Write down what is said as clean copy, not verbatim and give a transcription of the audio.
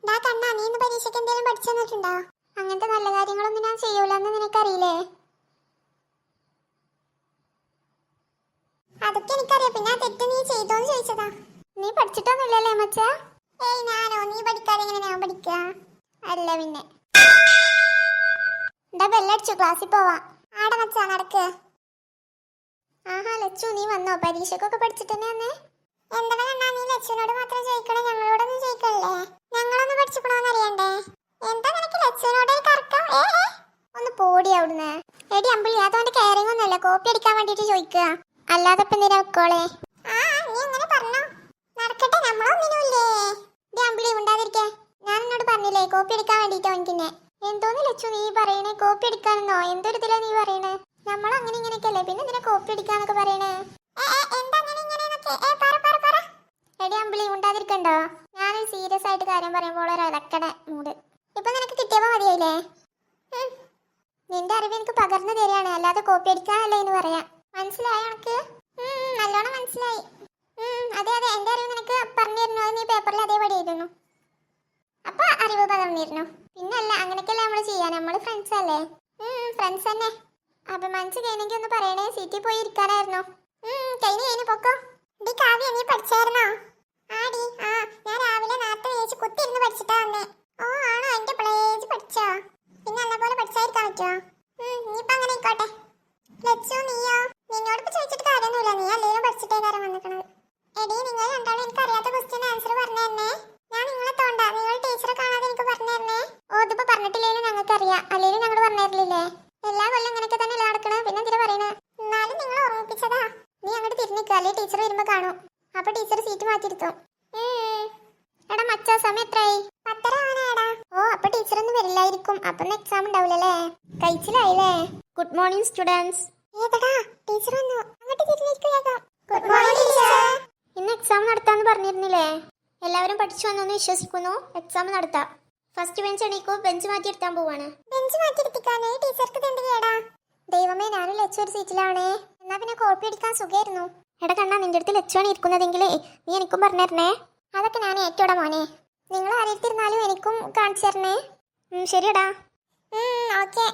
ഡാ കണ്ണാ, നീ ഇന്ന് പരീക്ഷയ്ക്ക് എന്തെങ്കിലും പഠിച്ചു തന്നിട്ടുണ്ടോ? അങ്ങനത്തെ നല്ല കാര്യങ്ങളൊന്നും ഞാൻ ചെയ്യൂലെന്ന് നിനക്കറിയില്ലേ? അതൊക്കെ എനിക്കറിയാം. പിന്നെ ആ തെറ്റ് നീ ചെയ്തോന്ന് ചോദിച്ചതാ. നീ പഠിച്ചിട്ടൊന്നുമില്ലല്ലേ മച്ച? ഏയ് ഞാനോ? നീ പഠിക്കാതെ എങ്ങനെ ഞാൻ പഠിക്കുക? അല്ല പിന്നെ. ഡാ ബെല്ലടിച്ചു, ക്ലാസ്സിൽ പോവാ. ആടെ മച്ചാ, നടക്ക്. ആഹാ ലച്ചു, നീ വന്നോ? പരീക്ഷക്കൊക്കെ പഠിച്ചിട്ട് തന്നെ വന്നേ? എന്താ കണ്ണാ നീ ലച്ചുവിനോട് മാത്രം ചോദിക്കണേ, ഞങ്ങളോടൊന്നും ചോദിക്കല്ലേ? ഞങ്ങളൊന്ന് പഠിച്ചിക്കണോന്ന് അറിയണ്ടേ? എന്താ നിനക്ക് ലച്ചുവിനോട് കറക്കം? ഒന്ന് പോടി അവിടുന്ന്. എടി അമ്പിളി, അതവന്റെ കെയറിംഗ് ഒന്നുമല്ല, കോപ്പി അടിക്കാൻ വേണ്ടിട്ട് ചോദിക്കുക. അല്ലാതെ ഇപ്പൊ എന്തിനാ വെക്കോളെ? ആ നീ അങ്ങനെ പറഞ്ഞോ. നടക്കട്ടെ, നമ്മളൊന്നിനുമില്ലേ. ഡി അമ്പിളി ഉണ്ടാതിരിക്കേ. ഞാൻ എന്നോട് പറഞ്ഞില്ലേ കോപ്പി അടിക്കാൻ വേണ്ടിട്ടോ എനിക്കിന്നെ. എന്തോന്ന് ലച്ചു നീ പറയണേ? കോപ്പി അടിക്കാനെന്നോ? എന്തൊരു ഇതിലാ നീ പറയണേ? നമ്മളങ്ങനെ ഇങ്ങനെയൊക്കെ അല്ലേ, പിന്നെ എന്തിനാ കോപ്പി അടിക്കാന്നൊക്കെ പറയണേ? എടി അമ്പിളി ഉണ്ടാതിരിക്കണ്ടോ? ഞാനൊരു സീരിയസ് ആയിട്ട് കാര്യം പറയുമ്പോൾ ഒരു ഇലക്കട മൂട്. ഇപ്പൊ നിനക്ക് കിട്ടിയപ്പോ മതിയായില്ലേ? നിന്റെ അറിവ് എനിക്ക് പകർന്നു തരികയാണ്, അല്ലാതെ കോപ്പി അടിക്കാനല്ലേ എന്ന് പറയാം. മനസ്സിലായോ എനിക്ക്? നല്ലോണം മനസ്സിലായി. അതെ അതെ, എന്റെ അറിവ് നിനക്ക് പറഞ്ഞു തരുന്നു. അത് നീ പേപ്പറിൽ അതേപടി എഴുതുന്നു. അപ്പൊ അറിവ് പകർന്നിരുന്നു. പിന്നല്ല, അങ്ങനെയൊക്കെയല്ലേ നമ്മൾ ചെയ്യാൻ. നമ്മള് ഫ്രണ്ട്സ് അല്ലേ? ഫ്രണ്ട്സ് തന്നെ. അപമാനിച്ച് കഴിഞ്ഞെങ്കിൽ ഒന്ന് പറയണേ, സീറ്റിൽ പോയി ഇരിക്കാനായിരുന്നു. കഴിഞ്ഞ് പൊക്കോ. ഡി കാവ്യ, നീ പഠിച്ചായിരുന്നോ? ആടി, ഞാൻ രാവിലെ നേരത്തെ വേച്ച് കുത്തിയിരുന്ന് പഠിച്ചിട്ടാ വന്നേ. ഓ ആണോ? എന്റെ പ്ലേജ് പഠിച്ചോ? പിന്നെ നല്ല പോലെ പഠിച്ചായിരിക്കാൻ പറ്റുമോ? നീയിപ്പൊ അങ്ങനെ ആയിക്കോട്ടെ. ലച്ചു നീയോ? നിന്നോടിപ്പോ ചോദിച്ചിട്ട് കാര്യമൊന്നുമില്ല, നീ അല്ലേലും പഠിച്ചിട്ടേ കാര്യം വന്നിക്കണത്. എടി, നിങ്ങൾ രണ്ടാളും എനിക്ക് അറിയാത്ത ക്വസ്റ്റ്യൻ ആൻസർ പറഞ്ഞു തരണേ. ഞാൻ നിങ്ങളെ തോണ്ട, നിങ്ങൾ ടീച്ചറെ കാണാതെ എനിക്ക് പറഞ്ഞു തരണേ. ഓ ഇതിപ്പോ പറഞ്ഞിട്ടില്ലേലും ഞങ്ങൾക്ക് അറിയാം, അല്ലേലും ഞങ്ങൾ പറഞ്ഞു തരില്ലേ? എല്ലാ കൊല്ലം ഇങ്ങനെയൊക്കെ തന്നെ നടക്കണേ, പിന്നെ എന്തിനാ പറയണേ? എന്നാലും നിങ്ങൾ ഓർമ്മിപ്പിച്ചതാ. നീ അങ്ങോട്ട് തിരിഞ്ഞിക്കുക, അല്ലേ ടീച്ചർ വരുമ്പോ കാണും. അപ്പൊ ടീച്ചർ സീറ്റ് മാറ്റിയിരുത്തും. എടാ മച്ചാ, സമയം എത്രയായി? 10:30 ആവാനാടാ. ഓ അപ്പൊ ടീച്ചർ ഒന്നും വരില്ലായിരിക്കും, അപ്പൊ എക്സാം ഉണ്ടാവില്ലല്ലേ? കഴിച്ചിലായില്ലേ? Good morning students. ഏതടാ ടീച്ചർ വന്നു, അങ്ങോട്ട് തിരിഞ്ഞിരിക്കുക. Good morning teacher. ഇന്ന് എക്സാം നടത്താന്ന് പറഞ്ഞിരുന്നില്ലേ? എല്ലാവരും പഠിച്ചു വന്നോന്ന് വിശ്വസിക്കുന്നു. എക്സാം നടത്താം. ഫസ്റ്റ് ബെഞ്ച് എണീക്കോ, ബെഞ്ച് മാറ്റി എടുത്താൻ പോവാണ്. ബെഞ്ച് മാറ്റി എടുത്തിക്കാനേ ടീച്ചർക്ക് എന്ത് കേടാ? ദൈവമേ, ഞാനും ലച്ചു ഒരു സീറ്റിലാണേ. എന്നാ പിന്നെ കോപ്പി അടിക്കാൻ സുഖമായിരുന്നു. എടാ കണ്ണാ, നിന്റെ അടുത്ത് ലച്ചുവാണ് ഇരിക്കുന്നതെങ്കിലേ നീ എനിക്കും പറഞ്ഞു തരണേ. അതൊക്കെ ഞാൻ ഏറ്റോടാ മോനെ. നിങ്ങൾ ആരെടുത്തിരുന്നാലും എനിക്കും കാണിച്ചു തരണേ. ശരിയടാ. ഓക്കെ.